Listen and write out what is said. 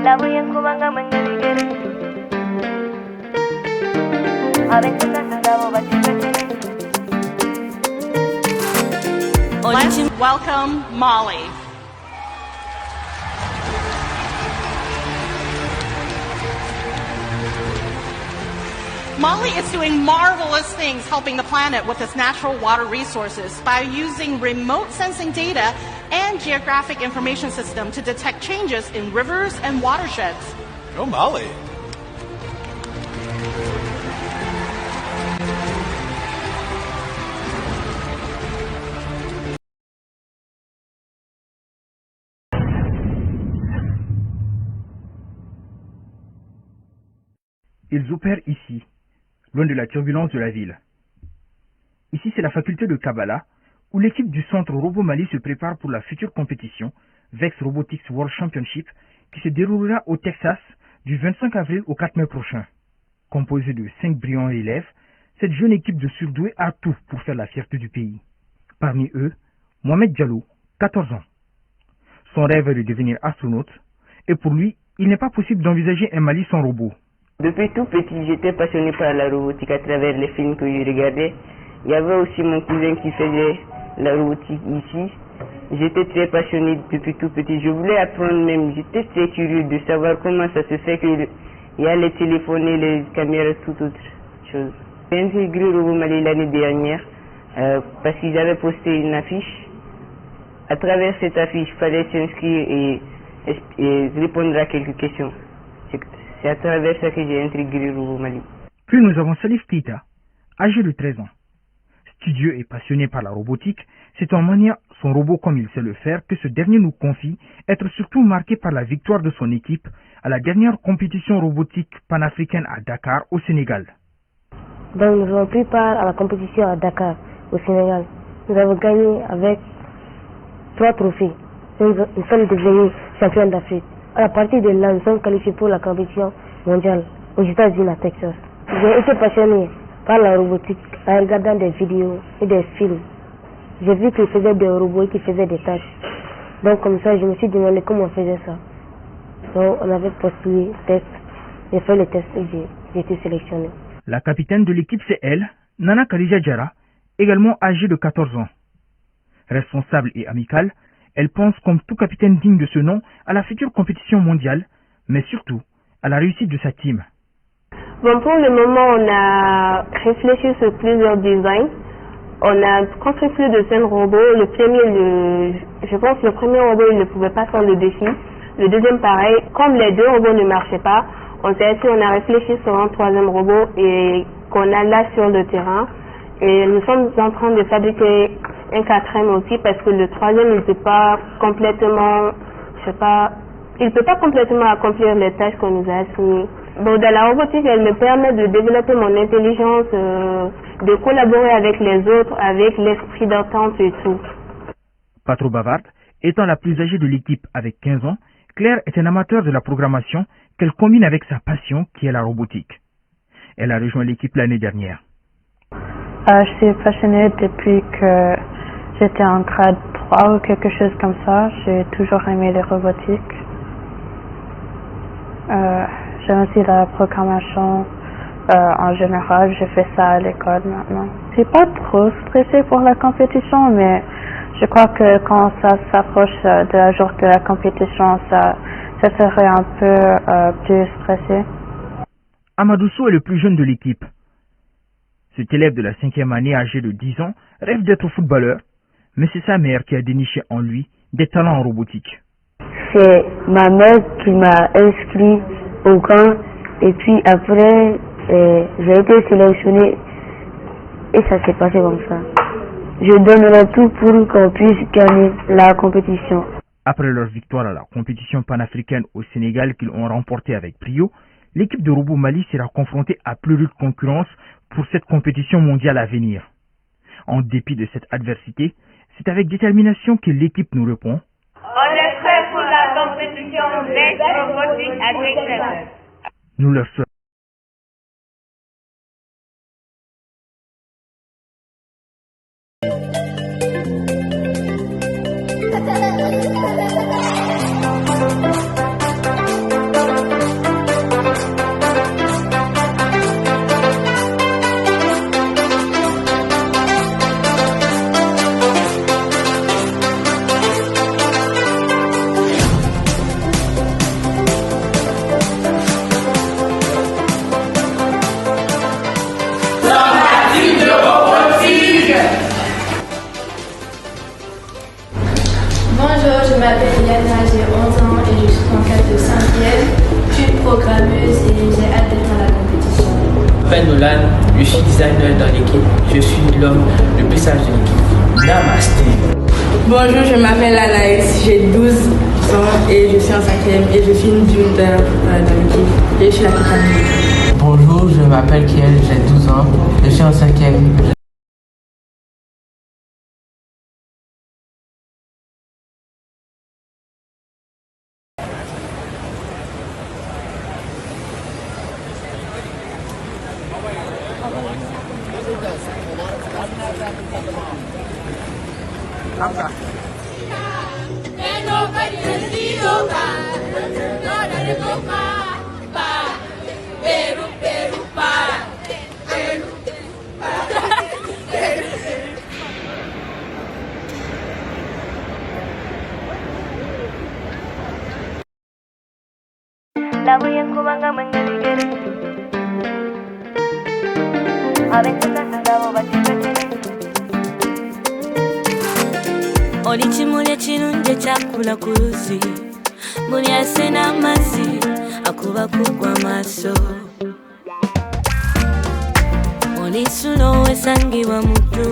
Labu yang kumanga menggeri-geri. Abang suka sedang baca-baca. Let's welcome Molly. Molly is doing marvelous things helping the planet with its natural water resources by using remote sensing data and geographic information system to detect changes in rivers and watersheds. Go Molly. Ils opèrent ici, loin de la turbulence de la ville. Ici, c'est la faculté de Kabbalah, où l'équipe du centre Robo Mali se prépare pour la future compétition VEX Robotics World Championship qui se déroulera au Texas du 25 avril au 4 mai prochain. Composée de 5 brillants élèves, cette jeune équipe de surdoués a tout pour faire la fierté du pays. Parmi eux, Mohamed Diallo, 14 ans. Son rêve est de devenir astronaute, et pour lui, il n'est pas possible d'envisager un Mali sans robot. Depuis tout petit, j'étais passionné par la robotique à travers les films que je regardais. Il y avait aussi mon cousin qui faisait la robotique ici. J'étais très passionné depuis tout petit. Je voulais apprendre même. J'étais très curieux de savoir comment ça se fait qu'il y a les téléphones et les caméras, toute autre chose. J'ai intégré Robo Mali l'année dernière parce qu'ils avaient posté une affiche. À travers cette affiche, il fallait s'inscrire et répondre à quelques questions. C'est à travers ça que j'ai intégré Robo Mali. Puis nous avons Salif Keita, âgé de 13 ans. Studieux et passionné par la robotique, c'est en maniant son robot comme il sait le faire que ce dernier nous confie être surtout marqué par la victoire de son équipe à la dernière compétition robotique panafricaine à Dakar, au Sénégal. Donc nous avons pris part à la compétition à Dakar, au Sénégal. Nous avons gagné avec 3 trophées. Nous sommes devenus champions d'Afrique. À partir de là, nous sommes qualifiés pour la compétition mondiale aux États-Unis à Texas. J'ai été passionné par la robotique en regardant des vidéos et des films. J'ai vu qu'ils faisaient des robots qui faisaient des tâches. Donc comme ça, je me suis demandé comment on faisait ça. Donc on avait postulé test, j'ai fait le test et j'ai été sélectionné. La capitaine de l'équipe, c'est elle, Nana Khadija Diarra, également âgée de 14 ans. Responsable et amicale, elle pense, comme tout capitaine digne de ce nom, à la future compétition mondiale, mais surtout à la réussite de sa team. Bon, pour le moment, on a réfléchi sur plusieurs designs. On a construit plus de 5 robots. Je pense que le premier robot, il ne pouvait pas faire le défi. Le deuxième, pareil. Comme les 2 robots ne marchaient pas, on a réfléchi sur un 3e robot et qu'on a là sur le terrain. Et nous sommes en train de fabriquer un 4e aussi parce que le 3e, il peut pas complètement accomplir les tâches qu'on nous a assignées. Bon, dans la robotique, elle me permet de développer mon intelligence, de collaborer avec les autres, avec l'esprit d'entente et tout. Pas trop bavarde, étant la plus âgée de l'équipe avec 15 ans, Claire est un amateur de la programmation qu'elle combine avec sa passion qui est la robotique. Elle a rejoint l'équipe l'année dernière. Je suis passionnée depuis que j'étais en grade 3 ou quelque chose comme ça. J'ai toujours aimé les robotiques. J'aime aussi la programmation en général. Je fais ça à l'école maintenant. Je suis pas trop stressée pour la compétition, mais je crois que quand ça s'approche de la jour de la compétition, ça serait un peu plus stressé. Amadousso est le plus jeune de l'équipe. Cet élève de la 5e année, âgé de 10 ans, rêve d'être footballeur, mais c'est sa mère qui a déniché en lui des talents en robotique. C'est ma mère qui m'a inscrit au camp et puis après j'ai été sélectionné et ça s'est passé comme ça. Je donnerai tout pour qu'on puisse gagner la compétition. Après leur victoire à la compétition panafricaine au Sénégal qu'ils ont remportée avec brio, l'équipe de Robo Mali sera confrontée à plus rude concurrence pour cette compétition mondiale à venir. En dépit de cette adversité, c'est avec détermination que l'équipe nous répond. On est prêt pour la compétition VEX Robotics à Texas. Nous leur souhaitons. 5e, je suis programmeuse et j'ai hâte d'être à la compétition. Je m'appelle Nolan, je suis designer dans l'équipe, je suis l'homme le plus sage de l'équipe. Namasté. Bonjour, je m'appelle Anaïs, j'ai 12 ans et je suis en 5e et je suis une junior dans l'équipe et je suis la capitaine. Bonjour, je m'appelle Kiel, j'ai 12 ans, je suis en 5e. Lagu yang ku bangga menjadi a veces andavo oli kimuli ekirungi ekyakula ku luzzi buli asena amazzi akuba kugwa maaso oli sulo wesangibwa mu